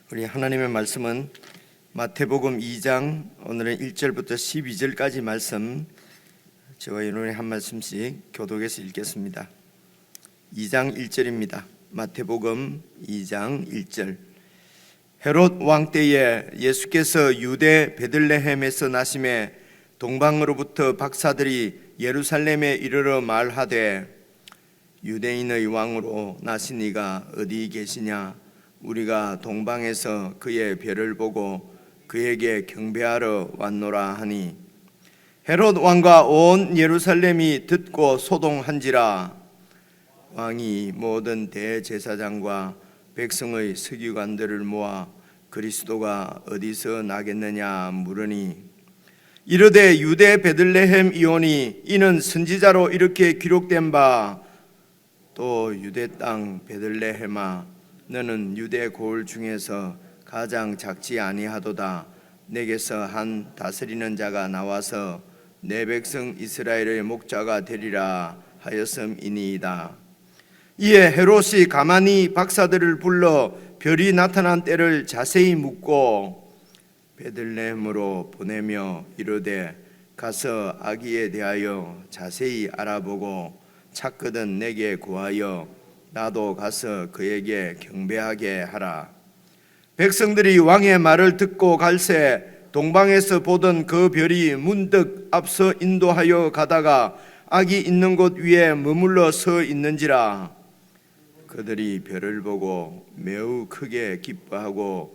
우리 하나님의 말씀은 마태복음 2장 오늘은 1절부터 12절까지 말씀 저와 여러분이 한 말씀씩 교독해서 읽겠습니다. 2장 1절입니다. 마태복음 2장 1절. 헤롯 왕 때에 예수께서 유대 베들레헴에서 나심에 동방으로부터 박사들이 예루살렘에 이르러 말하되 유대인의 왕으로 나신 이가 어디 계시냐? 우리가 동방에서 그의 별을 보고 그에게 경배하러 왔노라 하니 헤롯 왕과 온 예루살렘이 듣고 소동한지라. 왕이 모든 대제사장과 백성의 서기관들을 모아 그리스도가 어디서 나겠느냐 물으니 이르되 유대 베들레헴 이오니 이는 선지자로 이렇게 기록된 바 또 유대 땅 베들레헴아 너는 유대 고을 중에서 가장 작지 아니하도다. 내게서 한 다스리는 자가 나와서 내 백성 이스라엘의 목자가 되리라 하였음이니이다. 이에 헤롯이 가만히 박사들을 불러 별이 나타난 때를 자세히 묻고 베들레헴으로 보내며 이르되 가서 아기에 대하여 자세히 알아보고 찾거든 내게 구하여 나도 가서 그에게 경배하게 하라. 백성들이 왕의 말을 듣고 갈새 동방에서 보던 그 별이 문득 앞서 인도하여 가다가 아기 있는 곳 위에 머물러 서 있는지라. 그들이 별을 보고 매우 크게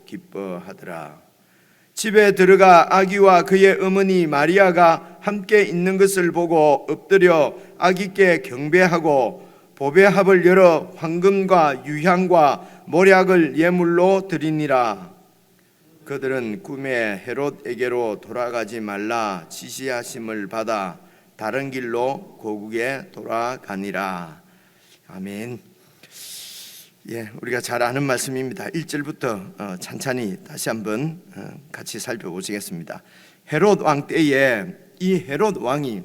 기뻐하더라. 집에 들어가 아기와 그의 어머니 마리아가 함께 있는 것을 보고 엎드려 아기께 경배하고 보배합을 열어 황금과 유향과 몰약을 예물로 드리니라. 그들은 꿈에 헤롯에게로 돌아가지 말라 지시하심을 받아 다른 길로 고국에 돌아가니라. 아멘. 우리가 잘 아는 말씀입니다. 1절부터 찬찬히 다시 한번 같이 살펴보시겠습니다. 헤롯 왕 때에 이 헤롯 왕이,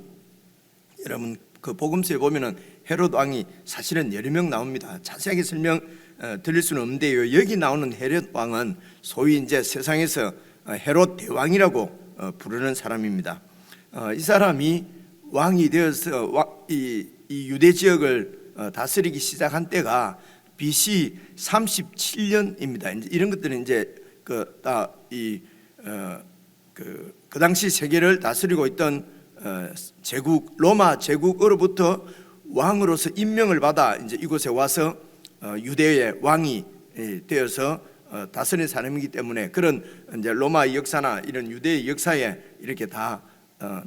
여러분 그 복음서에 보면은 헤롯 왕이 사실은 여러 명 나옵니다. 자세하게 설명 드릴 수는 없는데요. 여기 나오는 헤롯 왕은 소위 이제 세상에서 헤롯 대왕이라고 부르는 사람입니다. 이 사람이 왕이 되어서 이 유대 지역을 다스리기 시작한 때가 BC 37년입니다. 이제 이런 것들은 이제 그 당시 세계를 다스리고 있던 제국 로마 제국으로부터 왕으로서 임명을 받아 이제 이곳에 와서 유대의 왕이 되어서 다스리는 사람이기 때문에 그런 이제 로마의 역사나 이런 유대의 역사에 이렇게 다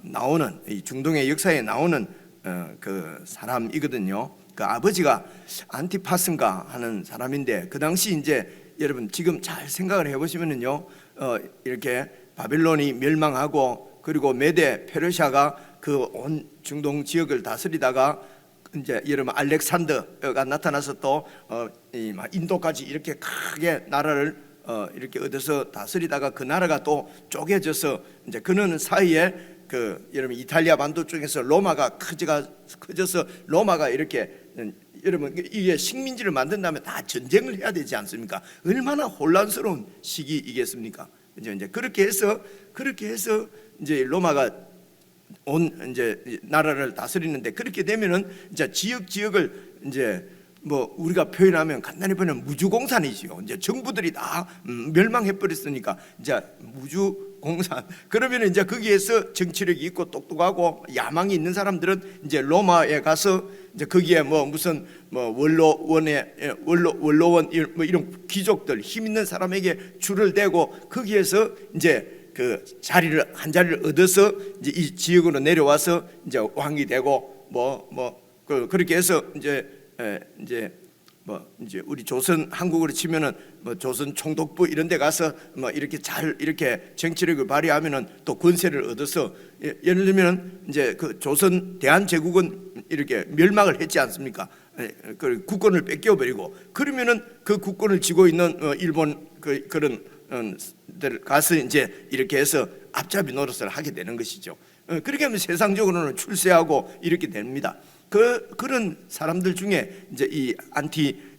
나오는 이 중동의 역사에 나오는 그 사람이거든요. 그 아버지가 안티파스인가 하는 사람인데 그 당시 이제 여러분 지금 잘 생각을 해보시면은요, 이렇게 바빌론이 멸망하고 그리고 메데 페르시아가 그 온 중동 지역을 다스리다가 이제 여러분 알렉산더가 나타나서 또 인도까지 이렇게 크게 나라를 이렇게 얻어서 다스리다가 그 나라가 또 쪼개져서 이제 그는 사이에 그 여러분 이탈리아 반도 쪽에서 로마가 커져서 로마가 이렇게 여러분 이게 식민지를 만든 다음에 다 전쟁을 해야 되지 않습니까? 얼마나 혼란스러운 시기이겠습니까? 이제 그렇게 해서 이제 로마가 온 이제 나라를 다스리는데 그렇게 되면은 이제 지역을 이제 뭐 우리가 표현하면 간단히 표현하면 무주공산이지요. 이제 정부들이 다 멸망해 버렸으니까 이제 무주공산. 그러면 이제 거기에서 정치력이 있고 똑똑하고 야망이 있는 사람들은 이제 로마에 가서 이제 거기에 뭐 무슨 뭐 원로원 뭐 이런 귀족들 힘 있는 사람에게 줄을 대고 거기에서 이제 그 한 자리를 얻어서 이제 이 지역으로 내려와서 이제 왕이 되고 그렇게 해서 이제 우리 조선 한국으로 치면은 뭐 조선 총독부 이런 데 가서 뭐 이렇게 잘 이렇게 정치력을 발휘하면은 또 권세를 얻어서 예를 들면 이제 그 조선 대한제국은 이렇게 멸망을 했지 않습니까? 그 국권을 뺏겨 버리고 그러면은 그 국권을 쥐고 있는 일본 그런 들 가서 이제 이렇게 해서 앞잡이 노릇을 하게 되는 것이죠. 그렇게 하면 세상적으로는 출세하고 이렇게 됩니다. 그런 사람들 중에 이제 이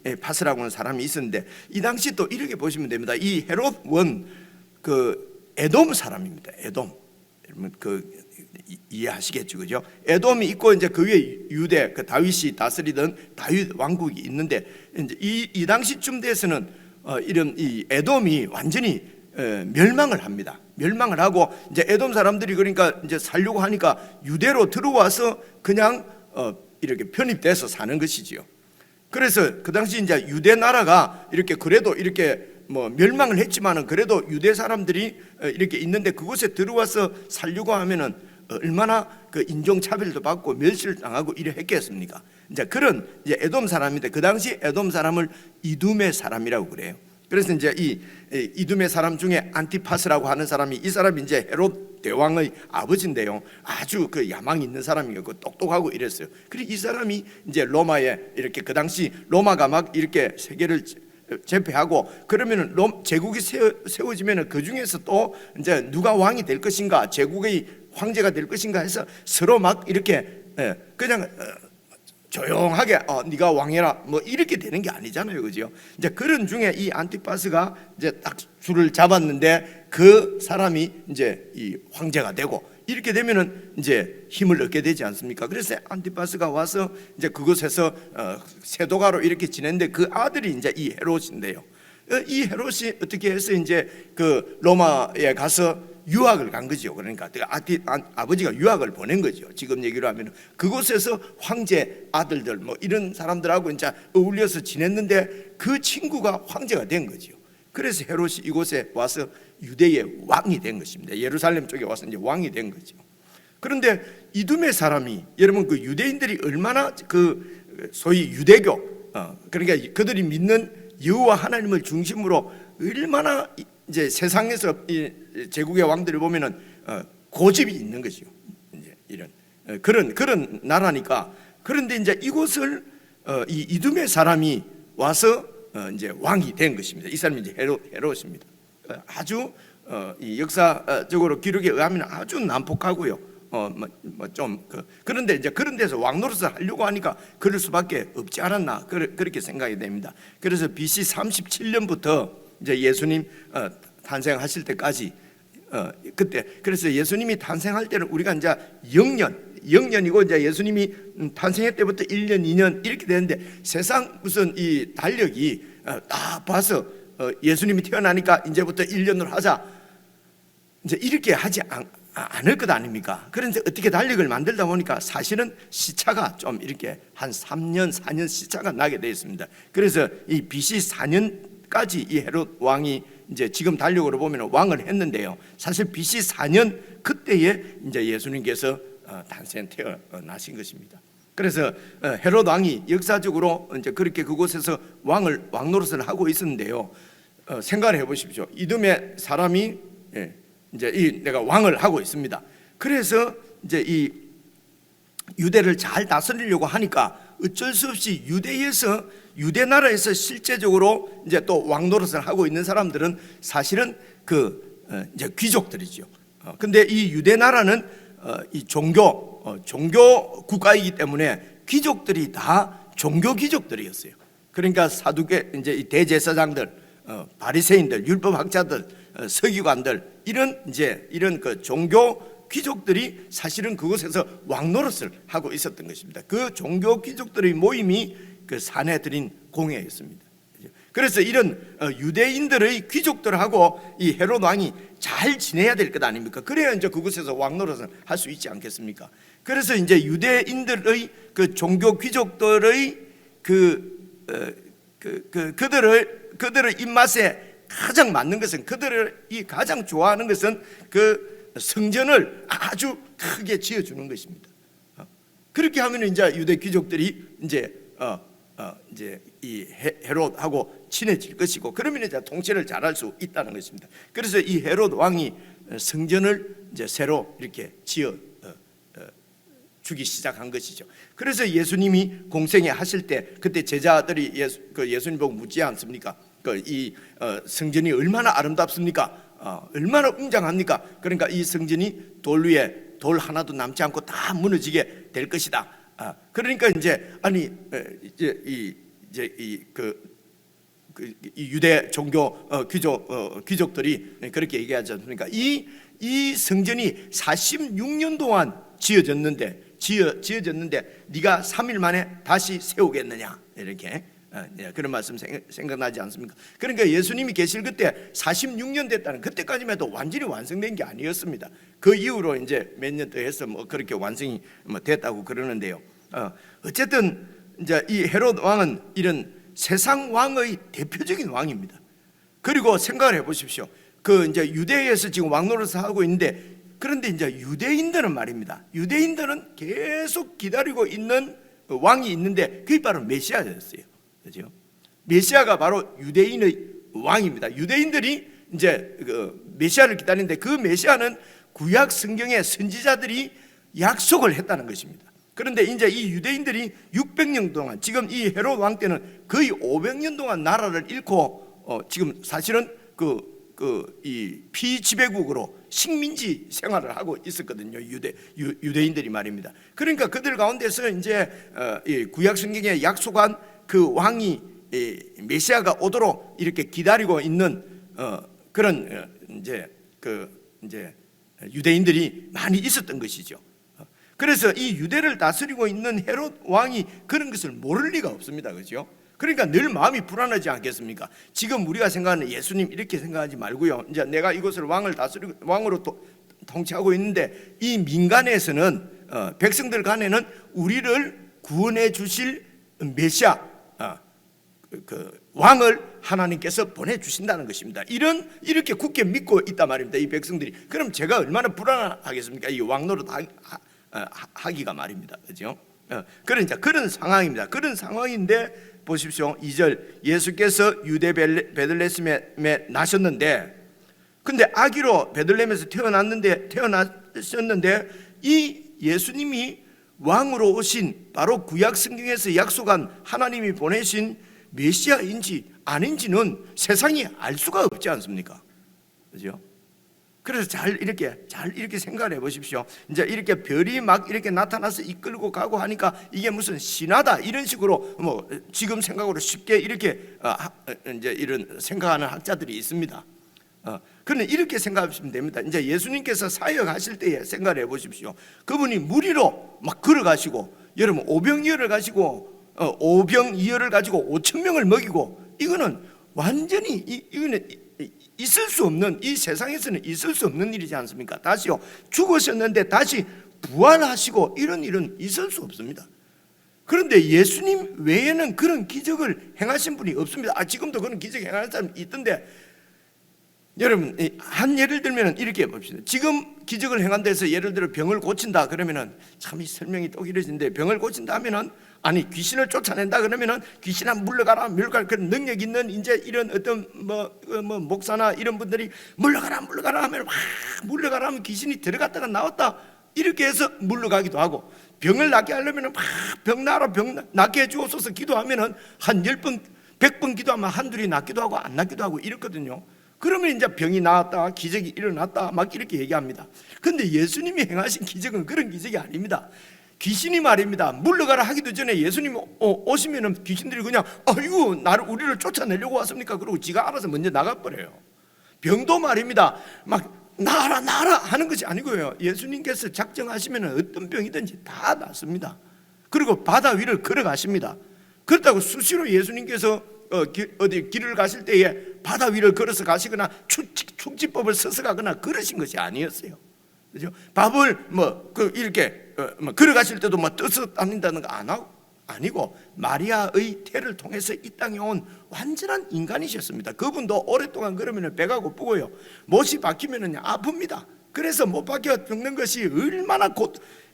안티파스라고 하는 사람이 있었는데 이 당시 또 이렇게 보시면 됩니다. 이 헤롯 원 에돔 사람입니다. 에돔. 여러분 이해하시겠죠, 그죠? 에돔이 있고 이제 그 위에 유대 다윗이 다스리던 다윗 왕국이 있는데 이제 이 당시쯤 돼서는 이런 이 에돔이 완전히 멸망을 합니다. 멸망을 하고 이제 에돔 사람들이 그러니까 이제 살려고 하니까 유대로 들어와서 그냥 이렇게 편입돼서 사는 것이지요. 그래서 그 당시 이제 유대 나라가 이렇게 그래도 이렇게 뭐 멸망을 했지만은 그래도 유대 사람들이 이렇게 있는데 그곳에 들어와서 살려고 하면은 얼마나 그 인종차별도 받고 멸시를 당하고 이래 했겠습니까? 이제 그런 이제 에돔 사람인데 그 당시 에돔 사람을 이두메 사람이라고 그래요. 그래서 이제 이 이두메 사람 중에 안티파스라고 하는 사람이 이 사람이 이제 헤롯 대왕의 아버지인데요. 아주 그 야망이 있는 사람이었고 똑똑하고 이랬어요. 그리고 이 사람이 이제 로마에 이렇게 그 당시 로마가 막 이렇게 세계를 제패하고 그러면은 제국이 세워지면은 그 중에서 또 이제 누가 왕이 될 것인가, 제국의 황제가 될 것인가 해서 서로 막 이렇게 그냥 조용하게 네가 왕이라 뭐 이렇게 되는 게 아니잖아요, 그죠? 이제 그런 중에 이 안티파스가 이제 딱 줄을 잡았는데 그 사람이 이제 이 황제가 되고 이렇게 되면은 이제 힘을 얻게 되지 않습니까? 그래서 안티파스가 와서 이제 그곳에서 세도가로 이렇게 지냈는데 그 아들이 이제 이 헤롯인데요. 이 헤롯이 어떻게 해서 이제 그 로마에 가서 유학을 간 거죠. 그러니까 아버지가 유학을 보낸 거죠. 지금 얘기로 하면 그곳에서 황제 아들들 뭐 이런 사람들하고 이제 어울려서 지냈는데 그 친구가 황제가 된 거죠. 그래서 헤롯이 이곳에 와서 유대의 왕이 된 것입니다. 예루살렘 쪽에 와서 이제 왕이 된 거죠. 그런데 이두메 사람이 여러분 그 유대인들이 얼마나 그 소위 유대교 그러니까 그들이 믿는 여호와 하나님을 중심으로 얼마나 이제 세상에서 이 제국의 왕들을 보면은 고집이 있는 거죠. 이제 이런 그런 나라니까. 그런데 이제 이곳을 이 이두메 사람이 와서 이제 왕이 된 것입니다. 이 사람이 이제 헤롯입니다. 아주 이 역사적으로 기록에 의하면 아주 난폭하고요. 그런데 이제 그런 데서 왕 노릇을 하려고 하니까 그럴 수밖에 없지 않았나 그렇게 생각이 됩니다. 그래서 BC 37년부터 이제 예수님 탄생하실 때까지 그때 그래서 예수님이 탄생할 때는 우리가 이제 영년이고 이제 예수님이 탄생할 때부터 1년, 2년 이렇게 되는데 세상 무슨 이 달력이 다 봐서 예수님이 태어나니까 이제부터 1년으로 하자 이제 이렇게 하지 않을 것 아닙니까? 그런데 어떻게 달력을 만들다 보니까 사실은 시차가 좀 이렇게 한 3년, 4년 시차가 나게 되어 있습니다. 그래서 이 BC 4년까지 이 헤롯 왕이 이제 지금 달력으로 보면 왕을 했는데요. 사실 BC 4년 그때에 이제 예수님께서 태어나신 것입니다. 그래서 헤롯 왕이 역사적으로 이제 그렇게 그곳에서 왕 노릇을 하고 있었는데요. 생각을 해보십시오. 이듬해 사람이 이제 내가 왕을 하고 있습니다. 그래서 이제 이 유대를 잘 다스리려고 하니까 어쩔 수 없이 유대 나라에서 실제적으로 이제 또 왕 노릇을 하고 있는 사람들은 사실은 이제 귀족들이죠. 근데 이 유대 나라는 이 종교 국가이기 때문에 귀족들이 다 종교 귀족들이었어요. 그러니까 사두개 이제 이 대제사장들, 바리새인들, 율법학자들, 서기관들 이런 그 종교 귀족들이 사실은 그곳에서 왕 노릇을 하고 있었던 것입니다. 그 종교 귀족들의 모임이 그 사내들인 공회였습니다. 그래서 이런 유대인들의 귀족들하고 이 헤롯 왕이 잘 지내야 될 것 아닙니까? 그래야 이제 그곳에서 왕 노릇을 할 수 있지 않겠습니까? 그래서 이제 유대인들의 그 종교 귀족들의 그들의 입맛에 가장 맞는 것은 그들이 가장 좋아하는 것은 그 성전을 아주 크게 지어주는 것입니다. 그렇게 하면 이제 유대 귀족들이 이제 이 헤롯하고 친해질 것이고 그러면 이제 통치를 잘할 수 있다는 것입니다. 그래서 이 헤롯 왕이 성전을 이제 새로 이렇게 지어 주기 시작한 것이죠. 그래서 예수님이 공생애 하실 때 그때 제자들이 예수님 보고 묻지 않습니까? 이 성전이 얼마나 아름답습니까? 얼마나 웅장합니까? 그러니까 이 성전이 돌 위에 돌 하나도 남지 않고 다 무너지게 될 것이다. 그러니까 이제 이 이제 이 유대 종교 귀족들이 그렇게 얘기하지 않습니까? 이 성전이 46년 동안 지어졌는데 네가 3일 만에 다시 세우겠느냐, 이렇게 그런 말씀 생각나지 않습니까? 그러니까 예수님이 계실 그때 46년 됐다는, 그때까지만 해도 완전히 완성된 게 아니었습니다. 그 이후로 이제 몇 년 더 해서 뭐 그렇게 완성이 됐다고 그러는데요. 어쨌든 이제 이 헤롯 왕은 이런 세상 왕의 대표적인 왕입니다. 그리고 생각을 해보십시오. 그 이제 유대에서 지금 왕 노릇을 하고 있는데, 그런데 이제 유대인들은 말입니다. 유대인들은 계속 기다리고 있는 왕이 있는데 그게 바로 메시아였어요. 그렇죠? 메시아가 바로 유대인의 왕입니다. 유대인들이 이제 그 메시아를 기다리는데, 그 메시아는 구약 성경의 선지자들이 약속을 했다는 것입니다. 그런데 이제 이 유대인들이 600년 동안, 지금 이 헤롯 왕 때는 거의 500년 동안 나라를 잃고 지금 사실은 이 피지배국으로 식민지 생활을 하고 있었거든요. 유대인들이 말입니다. 그러니까 그들 가운데서 이제 이 구약 성경에 약속한 그 왕이, 메시아가 오도록 이렇게 기다리고 있는 그런 이제 유대인들이 많이 있었던 것이죠. 그래서 이 유대를 다스리고 있는 헤롯 왕이 그런 것을 모를 리가 없습니다. 그렇죠? 그러니까 늘 마음이 불안하지 않겠습니까? 지금 우리가 생각하는 예수님 이렇게 생각하지 말고요. 이제 내가 이곳을 왕으로 통치하고 있는데, 이 민간에서는 백성들 간에는 우리를 구원해 주실 메시아, 그 왕을 하나님께서 보내주신다는 것입니다. 이렇게 굳게 믿고 있단 말입니다, 이 백성들이. 그럼 제가 얼마나 불안하겠습니까? 이 왕노릇 하기가 말입니다. 그죠? 그러니까 그런 상황입니다. 그런 상황인데 보십시오. 2절, 예수께서 유대 베들레헴에 나셨는데, 근데 아기로 베들레헴에서 태어나셨는데 이 예수님이 왕으로 오신, 바로 구약 성경에서 약속한 하나님이 보내신 메시아인지 아닌지는 세상이 알 수가 없지 않습니까? 그죠? 그래서 잘 이렇게 생각을 해보십시오. 이제 이렇게 별이 막 이렇게 나타나서 이끌고 가고 하니까 이게 무슨 신화다, 이런 식으로 뭐 지금 생각으로 쉽게 이렇게 이제 이런 생각하는 학자들이 있습니다. 그런데 이렇게 생각하시면 됩니다. 이제 예수님께서 사역하실 때에 생각을 해보십시오. 그분이 무리로 막 걸어가시고, 여러분 오병이어를 가지고 5병2어를 가지고 5,000명을 먹이고, 이거는 완전히 이거는 있을 수 없는, 이 세상에서는 있을 수 없는 일이지 않습니까? 다시요, 죽으셨는데 다시 부활하시고, 이런 일은 있을 수 없습니다. 그런데 예수님 외에는 그런 기적을 행하신 분이 없습니다. 지금도 그런 기적 행하는 사람이 있던데, 여러분 한 예를 들면 이렇게 봅시다. 지금 기적을 행한다 해서 예를 들어 병을 고친다 그러면은 참 이 설명이 또 길어지는데, 병을 고친다 하면은, 아니 귀신을 쫓아낸다 그러면은 귀신아 물러가라, 그런 능력 있는 이제 이런 어떤 목사나 이런 분들이 물러가라 하면 막 물러가라 하면 귀신이 들어갔다가 나왔다, 이렇게 해서 물러가기도 하고, 병을 낫게 하려면은 막 병 낫게 해주옵소서 기도하면은 한 10번 100번 기도하면 한둘이 낫기도 하고 안 낫기도 하고 이렇거든요. 그러면 이제 병이 나았다, 기적이 일어났다 막 이렇게 얘기합니다. 근데 예수님이 행하신 기적은 그런 기적이 아닙니다. 귀신이 말입니다, 물러가라 하기도 전에 예수님이 오시면은 귀신들이 그냥 아이고 우리를 쫓아내려고 왔습니까? 그러고 지가 알아서 먼저 나가버려요. 병도 말입니다, 막 나아라 하는 것이 아니고요. 예수님께서 작정하시면 어떤 병이든지 다 낫습니다. 그리고 바다 위를 걸어가십니다. 그렇다고 수시로 예수님께서 어디 길을 가실 때에 바다 위를 걸어서 가시거나 축지법을 써서 가거나 그러신 것이 아니었어요. 그죠? 밥을 이렇게 걸어가실 때도 떠서 다닌다는 거 아니고, 마리아의 태를 통해서 이 땅에 온 완전한 인간이셨습니다. 그분도 오랫동안 그러면 배가 고프고요, 못이 박히면 아픕니다. 그래서 못 박혀 죽는 것이 얼마나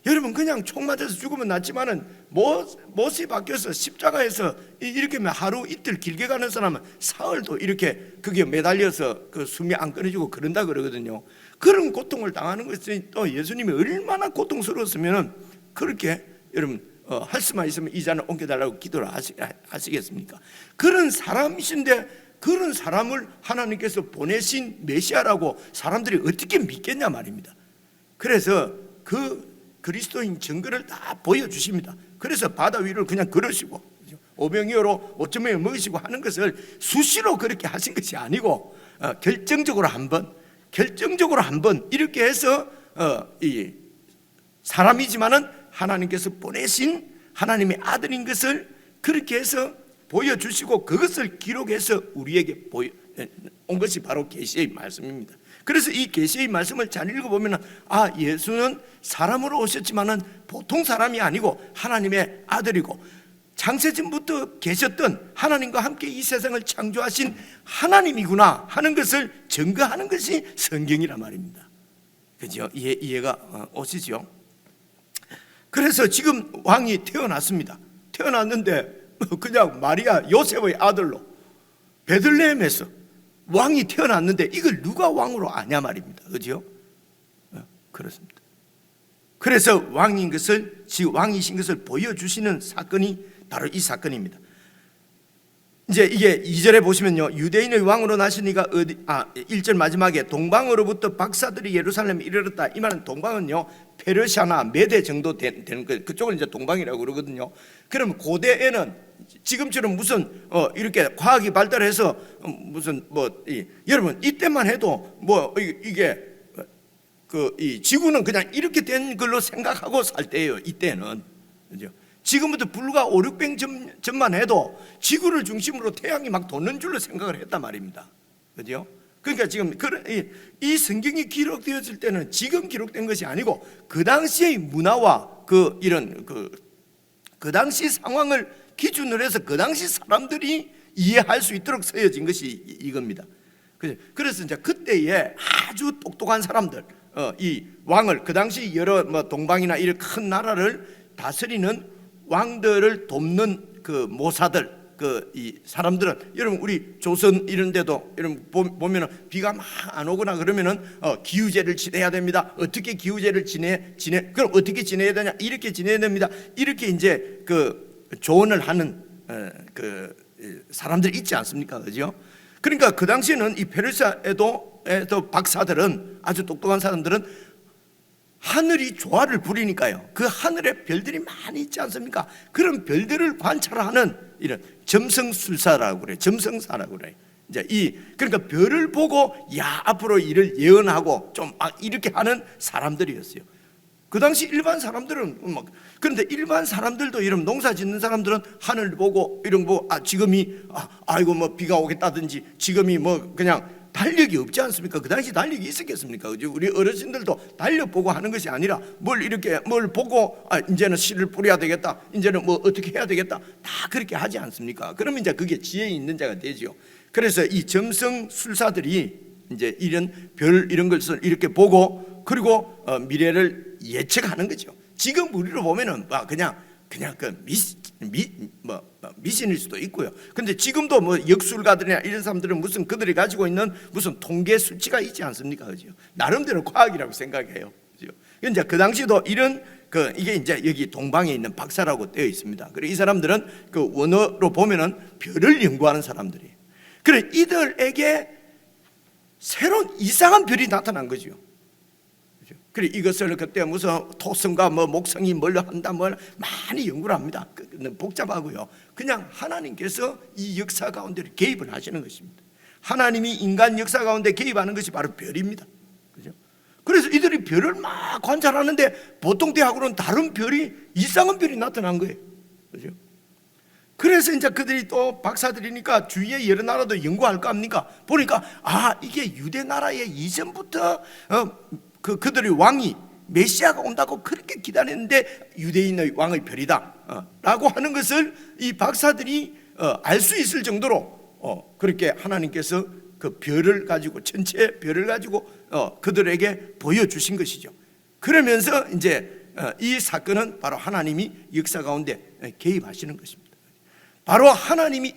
여러분 그냥 총 맞아서 죽으면 낫지만은 못이 박혀서 십자가에서 이렇게 하루 이틀 길게 가는 사람은 사흘도 이렇게 그게 매달려서 그 숨이 안 끊어지고 그런다 그러거든요. 그런 고통을 당하는 것이 또 예수님이 얼마나 고통스러웠으면 그렇게 여러분 할 수만 있으면 이 잔을 옮겨달라고 기도를 하시겠습니까? 그런 사람이신데, 그런 사람을 하나님께서 보내신 메시아라고 사람들이 어떻게 믿겠냐 말입니다. 그래서 그 그리스도인 증거를 다 보여주십니다. 그래서 바다 위를 그냥 걸으시고 오병이어로 5천 명을 먹이시고 하는 것을 수시로 그렇게 하신 것이 아니고 결정적으로 한번 이렇게 해서 이 사람이지만은 하나님께서 보내신 하나님의 아들인 것을 그렇게 해서 보여주시고 그것을 기록해서 우리에게 온 것이 바로 계시의 말씀입니다. 그래서 이 계시의 말씀을 잘 읽어보면 예수는 사람으로 오셨지만은 보통 사람이 아니고 하나님의 아들이고 창세전부터 계셨던 하나님과 함께 이 세상을 창조하신 하나님이구나 하는 것을 증거하는 것이 성경이란 말입니다. 그죠? 이해가 오시죠? 그래서 지금 왕이 태어났습니다. 태어났는데 그냥 마리아 요셉의 아들로 베들레헴에서 왕이 태어났는데 이걸 누가 왕으로 아냐 말입니다. 그죠? 그렇습니다. 그래서 왕이신 것을 보여주시는 사건이 바로 이 사건입니다. 이제 이게 2절에 보시면요, 유대인의 왕으로 나시니가 1절 마지막에 동방으로부터 박사들이 예루살렘에 이르렀다. 이 말은 동방은요 페르시아나 메대 정도 되는 거, 그쪽은 이제 동방이라고 그러거든요. 그럼 고대에는 지금처럼 무슨 이렇게 과학이 발달해서 무슨 여러분 이때만 해도 이게 이 지구는 그냥 이렇게 된 걸로 생각하고 살 때예요. 이때는. 그죠? 지금부터 불과 5, 600년 전만 해도 지구를 중심으로 태양이 막 도는 줄로 생각을 했단 말입니다. 그죠? 그러니까 지금 이 성경이 기록되었을 때는 지금 기록된 것이 아니고 그 당시의 문화와 그 당시 상황을 기준으로 해서 그 당시 사람들이 이해할 수 있도록 쓰여진 것이 이겁니다. 그래서 이제 그때에 아주 똑똑한 사람들, 이 왕을 그 당시 여러 동방이나 이런 큰 나라를 다스리는 왕들을 돕는 그 모사들, 이 사람들은 여러분 우리 조선 이런 데도 여러분 보면은 비가 막 안 오거나 그러면은 기후제를 지내야 됩니다. 어떻게 기후제를 그럼 어떻게 지내야 되냐? 이렇게 지내야 됩니다. 이렇게 이제 조언을 하는 사람들이 있지 않습니까? 그죠? 그러니까 그 당시에는 이 페르시아에도 박사들은 아주 똑똑한 사람들은 하늘이 조화를 부리니까요, 그 하늘에 별들이 많이 있지 않습니까? 그런 별들을 관찰하는 이런 점성술사라고 그래요. 점성사라고 그래요. 이제 그러니까 별을 보고 앞으로 일을 예언하고 좀 이렇게 하는 사람들이었어요. 그 당시 일반 사람들은 그런데 일반 사람들도 이런 농사 짓는 사람들은 하늘 보고 이런 지금이 비가 오겠다든지 지금이 그냥 달력이 없지 않습니까? 그 당시 달력이 있었겠습니까? 우리 어르신들도 달력 보고 하는 것이 아니라 뭘 보고 이제는 씨를 뿌려야 되겠다, 이제는 어떻게 해야 되겠다, 다 그렇게 하지 않습니까? 그러면 이제 그게 지혜 있는 자가 되죠. 그래서 이 점성술사들이 이제 이런 별 이런 것을 이렇게 보고 그리고 미래를 예측하는 거죠. 지금 우리로 보면은 그냥 미신일 수도 있고요. 근데 지금도 역술가들이나 이런 사람들은 무슨 그들이 가지고 있는 무슨 통계 수치가 있지 않습니까? 그죠? 나름대로 과학이라고 생각해요. 그죠? 이제 그 당시도 이런 이게 이제 여기 동방에 있는 박사라고 되어 있습니다. 그리고 이 사람들은 그 원어로 보면은 별을 연구하는 사람들이에요. 그래 이들에게 새로운 이상한 별이 나타난 거죠. 그래 이것을 그때 무슨 토성과 목성이 뭘 한다 많이 연구를 합니다. 복잡하고요. 그냥 하나님께서 이 역사 가운데 개입을 하시는 것입니다. 하나님이 인간 역사 가운데 개입하는 것이 바로 별입니다. 그죠? 그래서 이들이 별을 막 관찰하는데 보통 대학으로는 다른 별이 이상한 별이 나타난 거예요. 그죠? 그래서 이제 그들이 또 박사들이니까 주위의 여러 나라도 연구할 거 아닙니까? 보니까 이게 유대 나라의 이전부터 그들의 왕이 메시아가 온다고 그렇게 기다렸는데 유대인의 왕의 별이다 라고 하는 것을 이 박사들이 알 수 있을 정도로 그렇게 하나님께서 그 별을 가지고 전체 별을 가지고 그들에게 보여주신 것이죠. 그러면서 이제 이 사건은 바로 하나님이 역사 가운데 개입하시는 것입니다. 바로 하나님이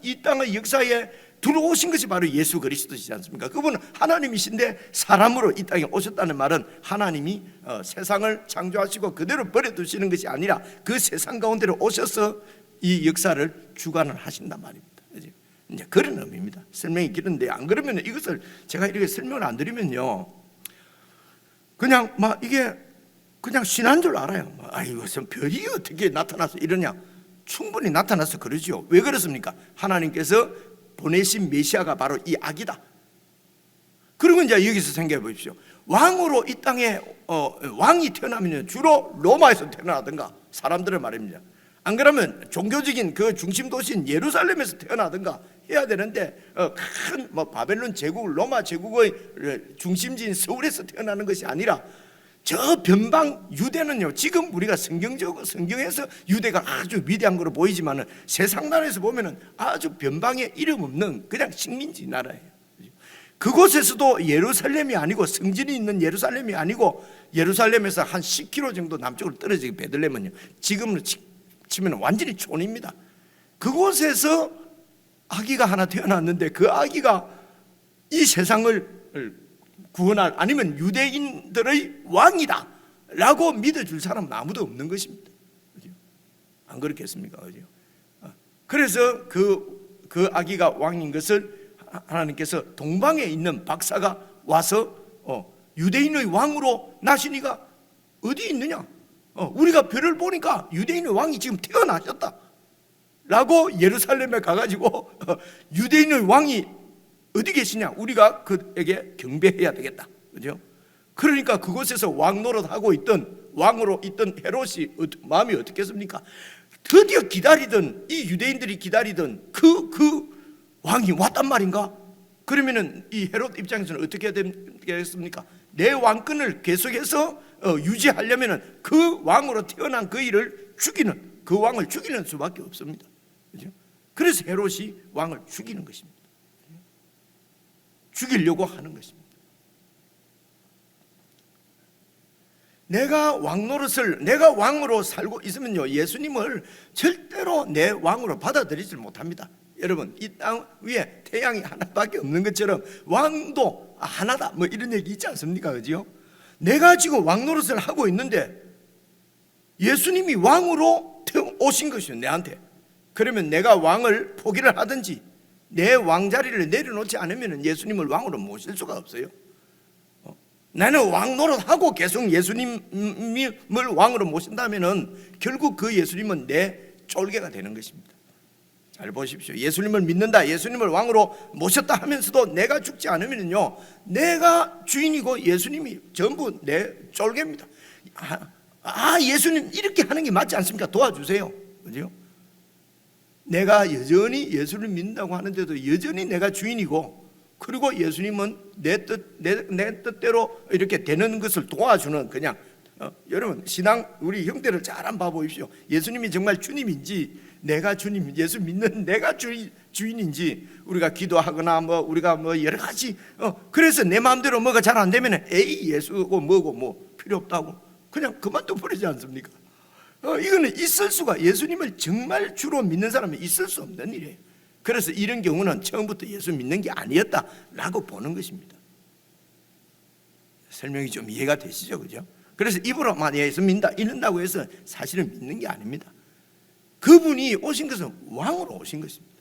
이 땅의 역사에 들어오신 것이 바로 예수 그리스도시지 않습니까? 그분은 하나님이신데 사람으로 이 땅에 오셨다는 말은 하나님이 세상을 창조하시고 그대로 버려두시는 것이 아니라 그 세상 가운데로 오셔서 이 역사를 주관을 하신단 말입니다. 이제 그런 의미입니다. 설명이 길은데 안 그러면 이것을 제가 이렇게 설명을 안 드리면요, 그냥 이게 그냥 신한 줄 알아요. 이것은 별이 어떻게 나타나서 이러냐. 충분히 나타나서 그러죠. 왜 그렇습니까? 하나님께서 보내신 메시아가 바로 이 아기다. 그리고 이제 여기서 생각해 보십시오. 왕으로 이 땅에 왕이 태어나면 주로 로마에서 태어나든가, 사람들의 말입니다. 안 그러면 종교적인 그 중심 도시인 예루살렘에서 태어나든가 해야 되는데, 큰 바벨론 제국, 로마 제국의 중심지인 서울에서 태어나는 것이 아니라 저 변방 유대는요, 지금 우리가 성경에서 유대가 아주 위대한 거로 보이지만은 세상 나라에서 보면은 아주 변방에 이름 없는 그냥 식민지 나라예요. 그곳에서도 예루살렘이 아니고, 성전이 있는 예루살렘이 아니고, 예루살렘에서 한 10km 정도 남쪽으로 떨어진 베들레헴은요, 지금은 치면 완전히 촌입니다. 그곳에서 아기가 하나 태어났는데 그 아기가 이 세상을 구원할, 아니면 유대인들의 왕이다 라고 믿어줄 사람은 아무도 없는 것입니다. 그죠? 안 그렇겠습니까? 그죠? 그래서 그 아기가 왕인 것을 하나님께서 동방에 있는 박사가 와서 유대인의 왕으로 나시니가 어디 있느냐? 우리가 별을 보니까 유대인의 왕이 지금 태어나셨다 라고 예루살렘에 가가지고 유대인의 왕이 어디 계시냐? 우리가 그에게 경배해야 되겠다. 그죠? 그러니까 그곳에서 왕 노릇하고 있던, 왕으로 있던 헤롯이 마음이 어떻겠습니까? 드디어 기다리던, 이 유대인들이 기다리던 그 왕이 왔단 말인가? 그러면은 이 헤롯 입장에서는 어떻게 되겠습니까? 내 왕권을 계속해서 유지하려면은 그 왕으로 태어난 그 일을 죽이는, 그 왕을 죽이는 수밖에 없습니다. 그죠? 그래서 헤롯이 왕을 죽이는 것입니다. 죽이려고 하는 것입니다. 내가 왕으로 살고 있으면요, 예수님을 절대로 내 왕으로 받아들이질 못합니다. 여러분, 이 땅 위에 태양이 하나밖에 없는 것처럼 왕도 하나다, 뭐 이런 얘기 있지 않습니까? 그죠? 내가 지금 왕 노릇을 하고 있는데 예수님이 왕으로 오신 것이요, 내한테. 그러면 내가 왕을 포기를 하든지 내 왕자리를 내려놓지 않으면 예수님을 왕으로 모실 수가 없어요. 나는 왕 노릇하고 계속 예수님을 왕으로 모신다면 결국 그 예수님은 내 쫄개가 되는 것입니다. 잘 보십시오. 예수님을 믿는다, 예수님을 왕으로 모셨다 하면서도 내가 죽지 않으면요, 내가 주인이고 예수님이 전부 내 쫄개입니다. 예수님 이렇게 하는 게 맞지 않습니까? 도와주세요. 그죠? 내가 여전히 예수를 믿는다고 하는데도 여전히 내가 주인이고, 그리고 예수님은 내 뜻대로 이렇게 되는 것을 도와주는, 그냥 여러분, 신앙 우리 형태를 잘 한번 봐보십시오. 예수님이 정말 주님인지, 내가 주님, 예수 믿는 내가 주인인지, 우리가 기도하거나 우리가 여러 가지 그래서 내 마음대로 뭐가 잘 안 되면 예수고 뭐고 뭐 필요 없다고 그냥 그만둬 버리지 않습니까? 이거는 있을 수가, 예수님을 정말 주로 믿는 사람은 있을 수 없는 일이에요. 그래서 이런 경우는 처음부터 예수 믿는 게 아니었다라고 보는 것입니다. 설명이 좀 이해가 되시죠? 그죠? 그래서 입으로만 예수 믿는다 이런다고 해서 사실은 믿는 게 아닙니다. 그분이 오신 것은 왕으로 오신 것입니다.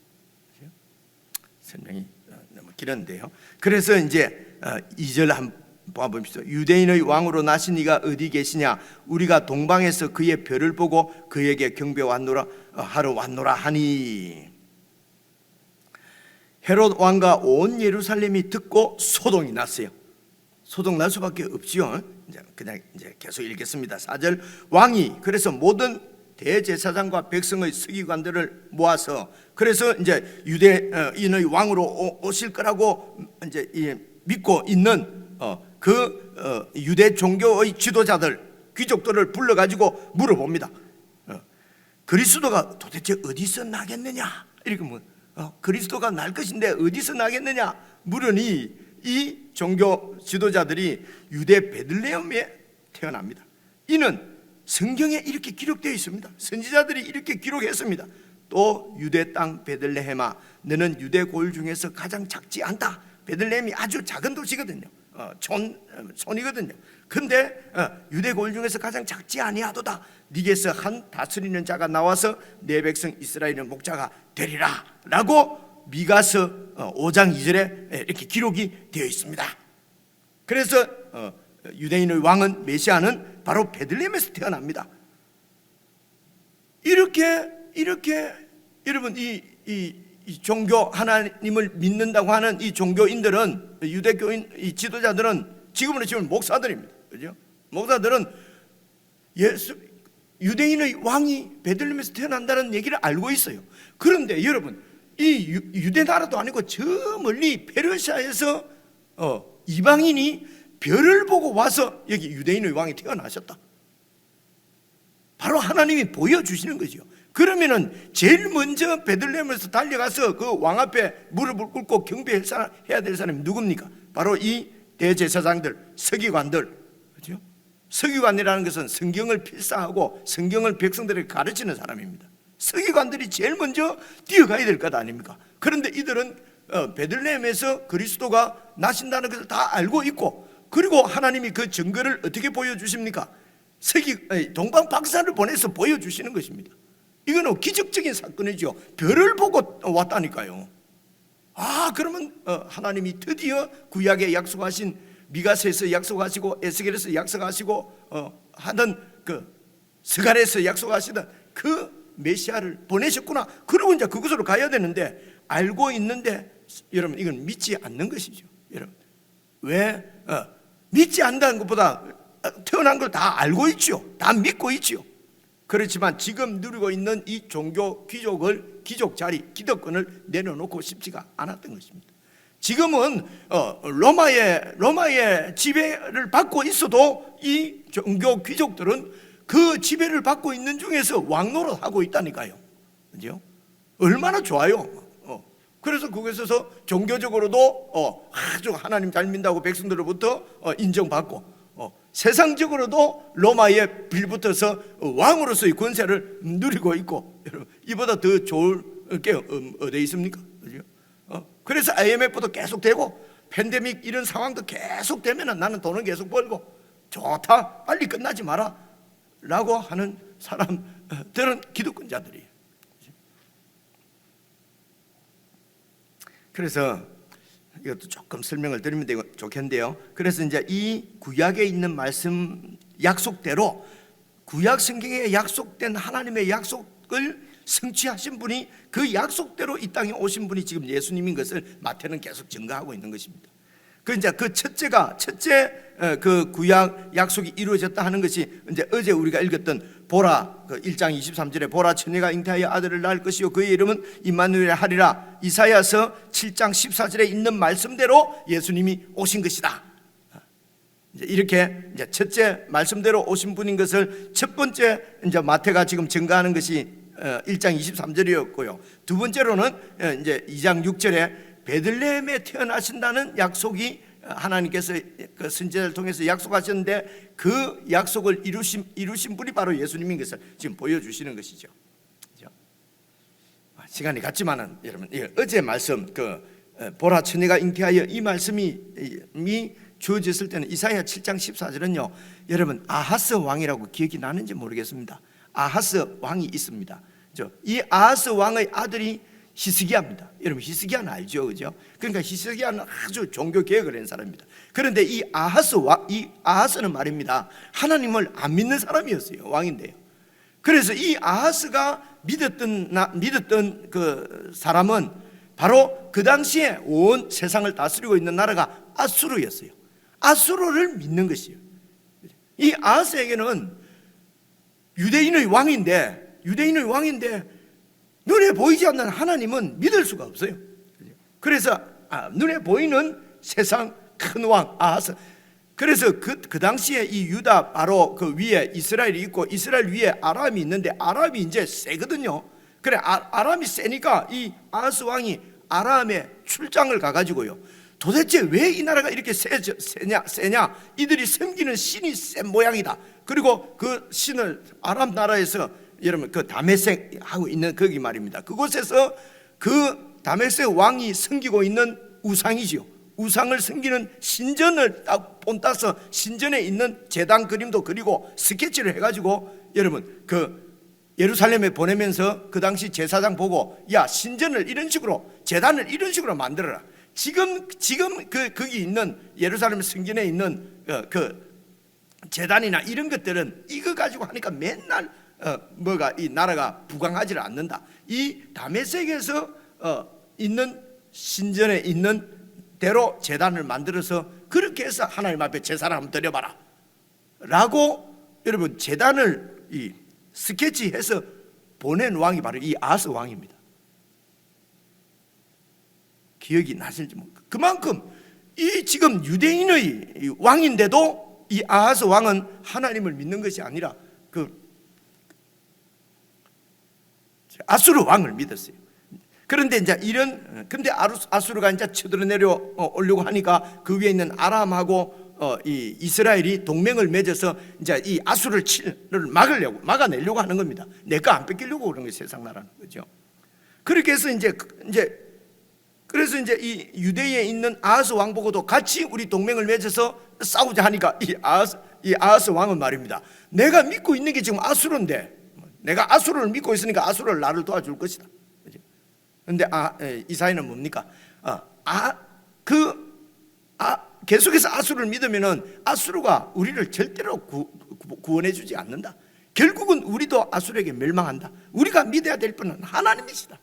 설명이 너무 길었는데요. 그래서 이제 2절 한번 봐봅시다. 유대인의 왕으로 나신 이가 어디 계시냐? 우리가 동방에서 그의 별을 보고 그에게 경배 하러 왔노라 하니. 헤롯 왕과 온 예루살렘이 듣고 소동이 났어요. 소동 날 수밖에 없지요. 그냥 계속 읽겠습니다. 4절. 왕이 그래서 모든 대제사장과 백성의 서기관들을 모아서, 그래서 이제 유대인의 왕으로 오실 거라고 이제 믿고 있는 유대 종교의 지도자들, 귀족들을 불러가지고 물어봅니다. 그리스도가 도대체 어디서 나겠느냐? 이렇게 그리스도가 날 것인데 어디서 나겠느냐 물으니, 이 종교 지도자들이 유대 베들레헴에 태어납니다. 이는 성경에 이렇게 기록되어 있습니다. 선지자들이 이렇게 기록했습니다. 또 유대 땅 베들레헴아, 너는 유대 고을 중에서 가장 작지 않다. 베들레헴이 아주 작은 도시거든요. 촌이거든요. 근데 유대 고을 중에서 가장 작지 아니하도다. 네게서 한 다스리는 자가 나와서 내 백성 이스라엘의 목자가 되리라 라고 미가서 5장 2절에 이렇게 기록이 되어 있습니다. 그래서 유대인의 왕은, 메시아는 바로 베들레헴에서 태어납니다. 이렇게 이렇게 여러분 이 종교 하나님을 믿는다고 하는 이 종교인들은, 유대교인 이 지도자들은 지금으로 치면 목사들입니다. 그죠? 목사들은 유대인의 왕이 베들레헴에서 태어난다는 얘기를 알고 있어요. 그런데 여러분, 이 유대 나라도 아니고 저 멀리 페르시아에서 이방인이 별을 보고 와서 여기 유대인의 왕이 태어나셨다. 바로 하나님이 보여주시는 거죠. 그러면은 제일 먼저 베들레헴에서 달려가서 그 왕 앞에 무릎을 꿇고 경배해야 될 사람이 누굽니까? 바로 이 대제사장들, 서기관들. 그렇죠? 서기관이라는 것은 성경을 필사하고 성경을 백성들에게 가르치는 사람입니다. 서기관들이 제일 먼저 뛰어가야 될 것 아닙니까? 그런데 이들은 베들레헴에서 그리스도가 나신다는 것을 다 알고 있고, 그리고 하나님이 그 증거를 어떻게 보여주십니까? 동방 박사를 보내서 보여주시는 것입니다. 이거는 기적적인 사건이죠. 별을 보고 왔다니까요. 그러면 하나님이 드디어 구약에 약속하신, 미가서에서 약속하시고 에스겔에서 약속하시고 하던 그 스가랴에서 약속하시던 그 메시아를 보내셨구나. 그러고 이제 그곳으로 가야 되는데, 알고 있는데 여러분, 이건 믿지 않는 것이죠. 여러분, 왜? 믿지 않는다는 것보다 태어난 걸 다 알고 있죠. 다 믿고 있죠. 그렇지만 지금 누리고 있는 이 종교 귀족 자리, 기득권을 내려놓고 싶지가 않았던 것입니다. 지금은 로마의 지배를 받고 있어도 이 종교 귀족들은 그 지배를 받고 있는 중에서 왕 노릇하고 있다니까요. 그죠? 얼마나 좋아요. 그래서 그곳에서 종교적으로도 아주 하나님 잘 믿는다고 백성들로부터 인정받고, 세상적으로도 로마에 빌붙어서 왕으로서의 권세를 누리고 있고, 여러분, 이보다 더 좋을 게 어디 있습니까? 그죠? 그래서 IMF도 계속 되고, 팬데믹 이런 상황도 계속 되면 나는 돈을 계속 벌고, 좋다, 빨리 끝나지 마라 라고 하는 사람들은 기득권자들이에요. 그래서 이것도 조금 설명을 드리면 좋겠는데요. 그래서 이제 이 구약에 있는 말씀 약속대로, 구약 성경에 약속된 하나님의 약속을 성취하신 분이, 그 약속대로 이 땅에 오신 분이 지금 예수님인 것을 마태는 계속 증거하고 있는 것입니다. 그 첫째 그 구약 약속이 이루어졌다 하는 것이 이제 어제 우리가 읽었던 보라, 그 1장 23절에 보라, 처녀가 잉태하여 아들을 낳을 것이요 그의 이름은 임마누엘 하리라. 이사야서 7장 14절에 있는 말씀대로 예수님이 오신 것이다. 이렇게 이제 첫째 말씀대로 오신 분인 것을 첫 번째 이제 마태가 지금 증거하는 것이 1장 23절이었고요. 두 번째로는 이제 2장 6절에 베들레헴에 태어나신다는 약속이 하나님께서 그 선지자를 통해서 약속하셨는데, 그 약속을 이루신 분이 바로 예수님인 것을 지금 보여주시는 것이죠. 그렇죠? 시간이 갔지만은 여러분, 어제 말씀 보라, 처녀가 잉태하여, 이 말씀이 주어졌을 때는 이사야 7장 14절은요, 여러분 아하스 왕이라고 기억이 나는지 모르겠습니다. 아하스 왕이 있습니다. 이 아하스 왕의 아들이 히스기야입니다. 여러분 히스기야는 알죠, 그죠? 그러니까 히스기야는 아주 종교 개혁을 한 사람입니다. 그런데 이 아하스는 말입니다, 하나님을 안 믿는 사람이었어요. 왕인데요. 그래서 이 아하스가 믿었던 그 사람은 바로 그 당시에 온 세상을 다스리고 있는 나라가 아수르였어요. 아수르를 믿는 것이에요. 이 아하스에게는 유대인의 왕인데 눈에 보이지 않는 하나님은 믿을 수가 없어요. 그래서 눈에 보이는 세상 큰 왕 아하스, 그래서 그 당시에 이 유다 바로 그 위에 이스라엘이 있고, 이스라엘 위에 아람이 있는데, 아람이 이제 세거든요. 그래 아람이 세니까 이 아하스 왕이 아람에 출장을 가가지고요, 도대체 왜 이 나라가 이렇게 세냐? 이들이 섬기는 신이 센 모양이다. 그리고 그 신을 아람 나라에서, 여러분 그 다메섹 하고 있는 거기 말입니다. 그곳에서 그 다메섹 왕이 섬기고 있는 우상이지요. 우상을 섬기는 신전을 딱 본따서 신전에 있는 제단 그림도 그리고 스케치를 해가지고, 여러분 그 예루살렘에 보내면서 그 당시 제사장 보고, 야 신전을 이런 식으로, 제단을 이런 식으로 만들어라. 지금 거기 있는 예루살렘 성전에 있는 그 제단이나 이런 것들은 이거 가지고 하니까 맨날 뭐가 이 나라가 부강하지를 않는다. 이 다메섹에서 있는 신전에 있는 대로 제단을 만들어서 그렇게 해서 하나님 앞에 제사를 한번 드려봐라 라고 여러분 제단을 이 스케치해서 보낸 왕이 바로 이 아하스 왕입니다. 기억이 나실지 모르겠어요. 그만큼 이 지금 유대인의 왕인데도 이 아하스 왕은 하나님을 믿는 것이 아니라 그 아수르 왕을 믿었어요. 그런데 이제 근데 아수르가 이제 쳐들어내려 오려고 하니까 그 위에 있는 아람하고 이 이스라엘이 동맹을 맺어서 이제 이 아수르를 막아내려고 하는 겁니다. 내 거 안 뺏기려고 그런 게 세상 나라는 거죠. 그렇게 해서 그래서 이제 이 유대에 있는 아하스 왕 보고도 같이 우리 동맹을 맺어서 싸우자 하니까 이 아하스 왕은 말입니다. 내가 믿고 있는 게 지금 아수르인데 내가 아수르를 믿고 있으니까 아수르를 나를 도와줄 것이다. 그런데 이사야는 뭡니까? 계속해서 아수르를 믿으면은 아수르가 우리를 절대로 구원해주지 않는다. 결국은 우리도 아수르에게 멸망한다. 우리가 믿어야 될 분은 하나님이시다.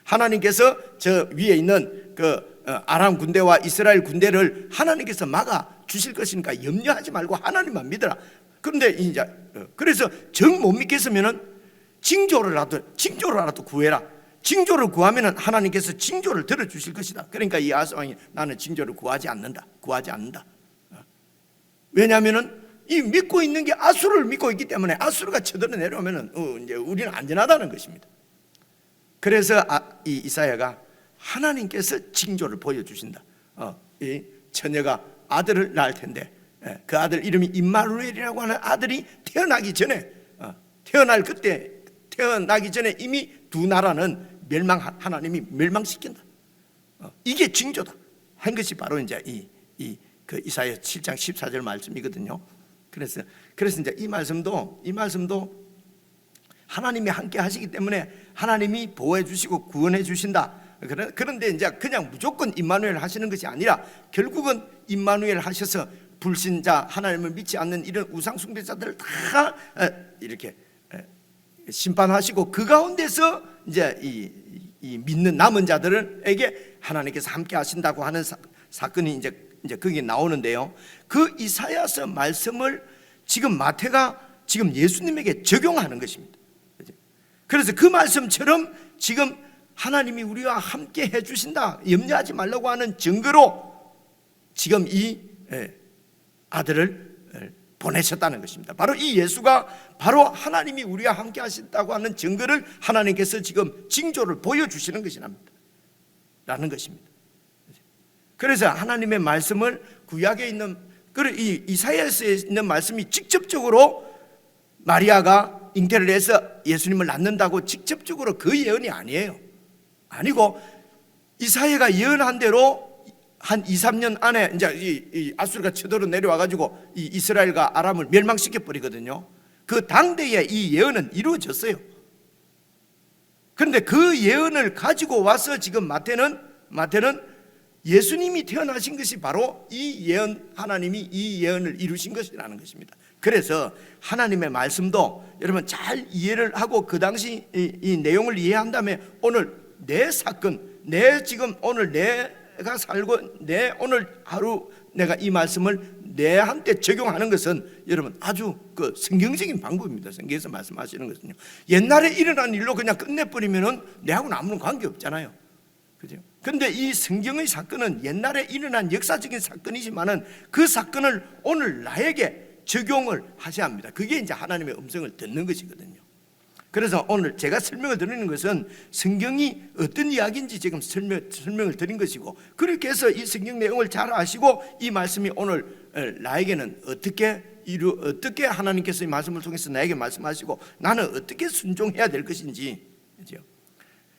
하나님께서 저 위에 있는 그 아람 군대와 이스라엘 군대를 하나님께서 막아 주실 것이니까 염려하지 말고 하나님만 믿어라. 그런데 이제 그래서 정 못 믿겠으면은 징조로라도 구해라. 징조를 구하면은 하나님께서 징조를 들어주실 것이다. 그러니까 이 아하스 왕이 나는 징조를 구하지 않는다. 왜냐하면은 이 믿고 있는 게 아수르를 믿고 있기 때문에 아수르가 쳐들어 내려오면은 이제 우리는 안전하다는 것입니다. 그래서 이 이사야가 하나님께서 징조를 보여주신다. 이 처녀가 아들을 낳을 텐데 그 아들 이름이 임마누엘이라고 하는 아들이 태어나기 전에 이미 두 나라는 하나님이 멸망시킨다. 이게 징조다 한 것이 바로 이제 그 이사야 7장 14절 말씀이거든요. 그래서 이제 이 말씀도 하나님이 함께 하시기 때문에 하나님이 보호해 주시고 구원해 주신다. 그런데 이제 그냥 무조건 임마누엘 하시는 것이 아니라 결국은 임마누엘 하셔서 불신자 하나님을 믿지 않는 이런 우상 숭배자들을 다 이렇게 심판하시고 그 가운데서 이제 이 믿는 남은 자들에게 하나님께서 함께 하신다고 하는 사건이 이제 그게 나오는데요. 그 이사야서 말씀을 지금 마태가 지금 예수님에게 적용하는 것입니다. 그래서 그 말씀처럼 지금 하나님이 우리와 함께 해주신다, 염려하지 말라고 하는 증거로 지금 이 아들을 보내셨다는 것입니다. 바로 이 예수가 바로 하나님이 우리와 함께 하신다고 하는 증거를 하나님께서 지금 징조를 보여주시는 것이라는 것입니다. 그래서 하나님의 말씀을 구약에 있는 이 이사야서에 있는 말씀이 직접적으로 마리아가 잉태를 해서 예수님을 낳는다고 직접적으로 그 예언이 아니고 이사야가 예언한 대로 한 2, 3년 안에 이제 이 아수르가 쳐들어 내려와 가지고 이 이스라엘과 아람을 멸망시켜 버리거든요. 그 당대에 이 예언은 이루어졌어요. 그런데 그 예언을 가지고 와서 지금 마태는 예수님이 태어나신 것이 바로 이 예언, 하나님이 이 예언을 이루신 것이라는 것입니다. 그래서 하나님의 말씀도 여러분 잘 이해를 하고 그 당시 이 내용을 이해한 다음에 오늘 내 사건, 오늘 내가 살고 오늘 하루 내가 이 말씀을 내한테 적용하는 것은 여러분 아주 그 성경적인 방법입니다. 성경에서 말씀하시는 것은요. 옛날에 일어난 일로 그냥 끝내버리면은 내하고는 아무런 관계 없잖아요. 그죠? 근데 이 성경의 사건은 옛날에 일어난 역사적인 사건이지만은 그 사건을 오늘 나에게 적용을 하셔야 합니다. 그게 이제 하나님의 음성을 듣는 것이거든요. 그래서 오늘 제가 설명을 드리는 것은 성경이 어떤 이야기인지 지금 설명을 드린 것이고, 그렇게 해서 이 성경 내용을 잘 아시고 이 말씀이 오늘 나에게는 어떻게 하나님께서 이 말씀을 통해서 나에게 말씀하시고 나는 어떻게 순종해야 될 것인지.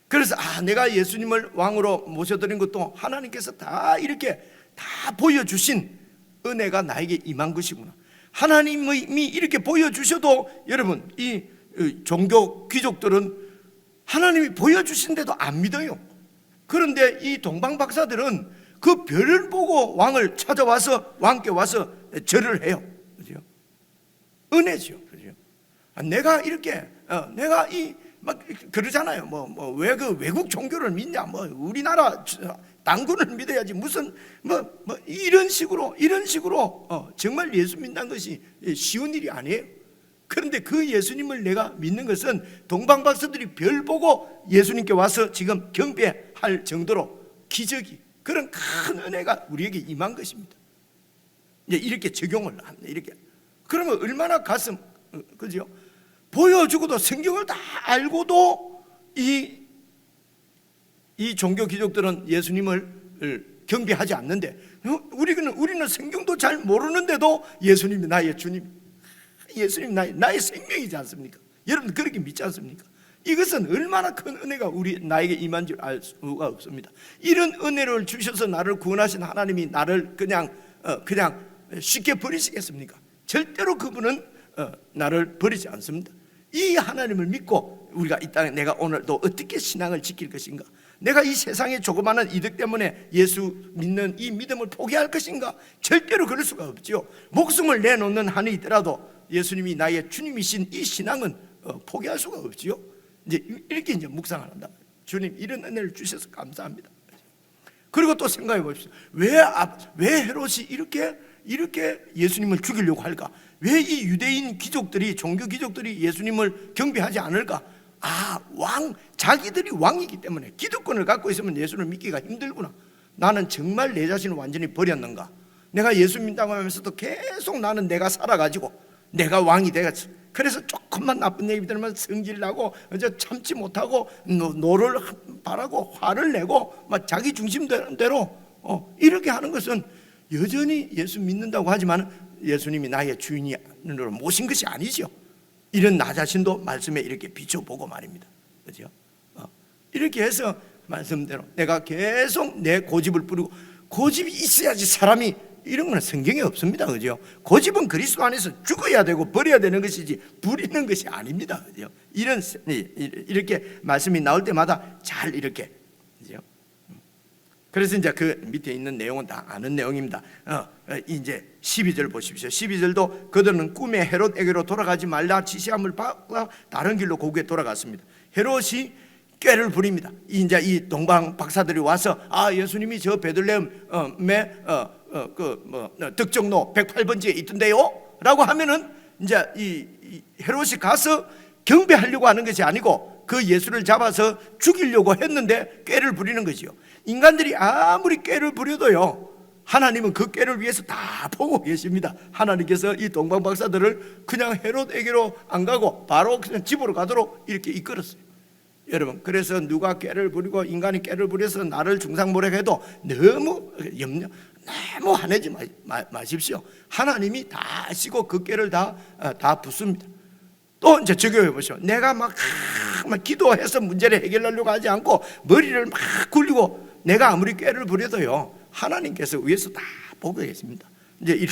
그래서 내가 예수님을 왕으로 모셔드린 것도 하나님께서 다 이렇게 다 보여주신 은혜가 나에게 임한 것이구나. 하나님이 이렇게 보여주셔도 여러분 이 종교 귀족들은 하나님이 보여주신데도 안 믿어요. 그런데 이 동방 박사들은 그 별을 보고 왕을 찾아와서 왕께 와서 절을 해요. 그죠? 은혜죠. 그죠? 내가 이렇게 내가 이 막 그러잖아요. 왜 그 외국 종교를 믿냐? 우리나라 당군을 믿어야지. 무슨 이런 식으로 정말 예수 믿는 것이 쉬운 일이 아니에요. 그런데 그 예수님을 내가 믿는 것은 동방박사들이 별 보고 예수님께 와서 지금 경배할 정도로 기적이, 그런 큰 은혜가 우리에게 임한 것입니다. 이제 이렇게 적용을 합니다. 이렇게. 그러면 얼마나 가슴, 그죠? 보여주고도 성경을 다 알고도 이 종교 기족들은 예수님을 경배하지 않는데, 우리는 성경도 잘 모르는데도 예수님이 나의 주님, 예수님 나의 생명이지 않습니까? 여러분 그렇게 믿지 않습니까? 이것은 얼마나 큰 은혜가 나에게 임한 줄 알 수가 없습니다. 이런 은혜를 주셔서 나를 구원하신 하나님이 나를 그냥 쉽게 버리시겠습니까? 절대로 그분은 나를 버리지 않습니다. 이 하나님을 믿고 우리가 이 땅에 내가 오늘도 어떻게 신앙을 지킬 것인가? 내가 이 세상의 조그마한 이득 때문에 예수 믿는 이 믿음을 포기할 것인가? 절대로 그럴 수가 없죠. 목숨을 내놓는 한이 있더라도 예수님이 나의 주님이신 이 신앙은 포기할 수가 없지요. 이제 이렇게 묵상을 한다. 주님, 이런 은혜를 주셔서 감사합니다. 그리고 또 생각해 보십시오. 왜 헤롯이 이렇게 예수님을 죽이려고 할까? 왜 이 유대인 귀족들이, 종교 귀족들이 예수님을 경배하지 않을까? 자기들이 왕이기 때문에 기득권을 갖고 있으면 예수를 믿기가 힘들구나. 나는 정말 내 자신을 완전히 버렸는가? 내가 예수 믿다고 하면서도 계속 나는 내가 살아가지고 내가 왕이 돼가지고, 그래서 조금만 나쁜 얘기 들으면 성질나고 이제 참지 못하고 노를 바라고 화를 내고 막 자기 중심대로 이렇게 하는 것은 여전히 예수 믿는다고 하지만 예수님이 나의 주인으로 모신 것이 아니죠. 이런 나 자신도 말씀에 이렇게 비춰보고 말입니다. 그렇죠? 이렇게 해서 말씀대로 내가 계속 내 고집을 부리고, 고집이 있어야지 사람이, 이런 건 성경에 없습니다. 그죠? 고집은 그리스도 안에서 죽어야 되고 버려야 되는 것이지 부리는 것이 아닙니다. 그죠? 이렇게 말씀이 나올 때마다 잘 이렇게, 그죠? 그래서 이제 그 밑에 있는 내용은 다 아는 내용입니다. 이제 12절 보십시오. 12절도 그들은 꿈에 헤롯에게로 돌아가지 말라 지시함을 받아 다른 길로 고국에 돌아갔습니다. 헤롯이 꾀를 부립니다. 이제 이 동방 박사들이 와서 예수님이 저 베들레헴에 득정로 108번지에 있던데요? 라고 하면은 이제 이 헤롯이 가서 경배하려고 하는 것이 아니고 그 예수를 잡아서 죽이려고 했는데 꾀를 부리는 거지요. 인간들이 아무리 꾀를 부려도요, 하나님은 그 꾀를 위해서 다 보고 계십니다. 하나님께서 이 동방 박사들을 그냥 헤롯에게로 안 가고 바로 그냥 집으로 가도록 이렇게 이끌었어요. 여러분, 그래서 누가 꾀를 부리고 인간이 꾀를 부려서 나를 중상모략해도 너무 화내지 마십시오. 하나님이 다 아시고 그 꾀를 다 붙습니다. 또 이제 적용해 보시오. 내가 막 기도해서 문제를 해결하려고 하지 않고 머리를 막 굴리고 내가 아무리 꾀를 부려도요, 하나님께서 위에서 다 보고 계십니다. 이제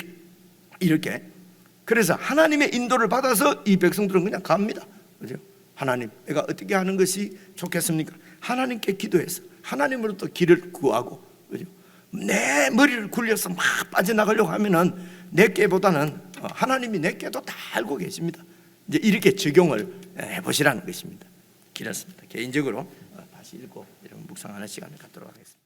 이렇게, 그래서 하나님의 인도를 받아서 이 백성들은 그냥 갑니다. 그죠? 하나님, 내가 어떻게 하는 것이 좋겠습니까? 하나님께 기도해서 하나님으로부터 길을 구하고, 그죠? 내 머리를 굴려서 막 빠져나가려고 하면은 내 꾀보다는 하나님이 내 꾀도 다 알고 계십니다. 이제 이렇게 적용을 해보시라는 것입니다. 길었습니다. 개인적으로 다시 읽고 이런 묵상하는 시간을 갖도록 하겠습니다.